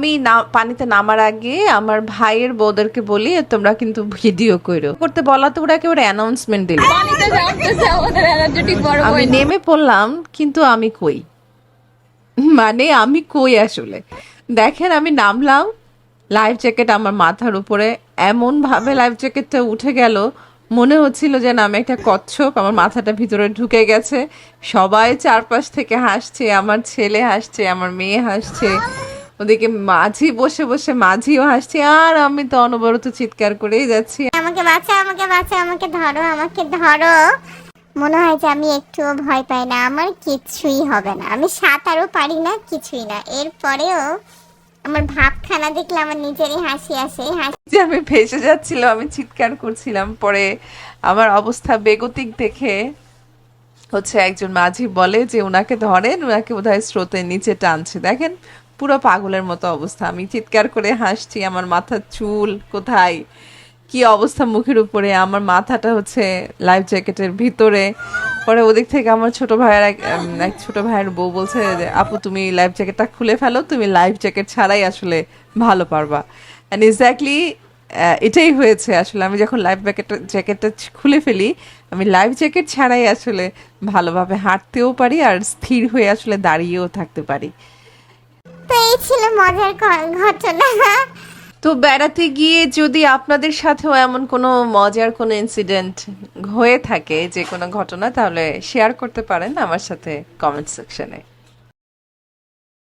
আমি পানিতে নামার আগে আমার ভাইয়ের বউদেরকে বলি তোমরা কিন্তু ভিডিও করো করতে বলা তো ওরা একেবারে অ্যানাউন্সমেন্ট দিল। আমি নেমে পড়লাম কিন্তু আমি কই, মানে আমি কই আসলে। দেখেন আমি নামলাম, লাইফ জ্যাকেট আমার মাথার উপরে, এমন ভাবে লাইফ জ্যাকেটটা উঠে গেল মনে হচ্ছিল যে না আমি একটা কচ্ছপ, আমার মাথাটা ভিতরে ঢুকে গেছে। সবাই চারপাশ থেকে হাসছে, আমার ছেলে হাসছে, আমার মেয়ে হাসছে, ওদিকে মাঝি বসে বসে মাঝিও হাসছে, আর আমি তো অনবরত চিৎকার করেই যাচ্ছি, আমাকে বাঁচাও, আমাকে বাঁচাও, আমাকে ধরো, আমাকে ধরো। মনে হয় যে আমি একটুও ভয় পাই না, আমার কিছুই হবে না, আমি সাঁতারও পারি না, কিছুই না। এরপরেও আমার ভাবখানা দেখলে আমার নিজেরই হাসি আসে। যে আমি ভেসে যাচ্ছিলাম, আমি চিৎকার করছিলাম। পরে আমার অবস্থা বেগতিক দেখে হচ্ছে একজন মাঝি বলে যে ওনাকে ধরেন, ওনাকে বোধহয় স্রোতের নিচে টানছে। দেখেন পুরো পাগলের মতো অবস্থা, আমি চিৎকার করে হাসছি, আমার মাথার চুল কোথায় কি অবস্থা, মুখের উপরে, আমার মাথাটা হচ্ছে লাইফ জ্যাকেটের ভিতরে। পরে ওদিক থেকে আমার ছোট ভাইয়ের এক ছোট ভাইয়ের বউ বলছে যে আপু তুমি লাইফ জ্যাকেটটা খুলে ফেলো, তুমি লাইফ জ্যাকেট ছাড়াই আসলে ভালো পারবা। অ্যান্ড এক্স্যাক্টলি এটাই হয়েছে আসলে। আমি যখন লাইফ জ্যাকেটটা খুলে ফেলি, আমি লাইফ জ্যাকেট ছাড়াই আসলে ভালোভাবে হাঁটতেও পারি আর স্থির হয়ে আসলে দাঁড়িয়েও থাকতে পারি। তো এই ছিল মজার ঘটনা। তো বেড়াতে গিয়ে যদি আপনাদের সাথেও এমন কোনো মজার কোনো ইনসিডেন্ট হয়ে থাকে, যে কোনো ঘটনা, তাহলে শেয়ার করতে পারেন আমার সাথে কমেন্ট সেকশনে।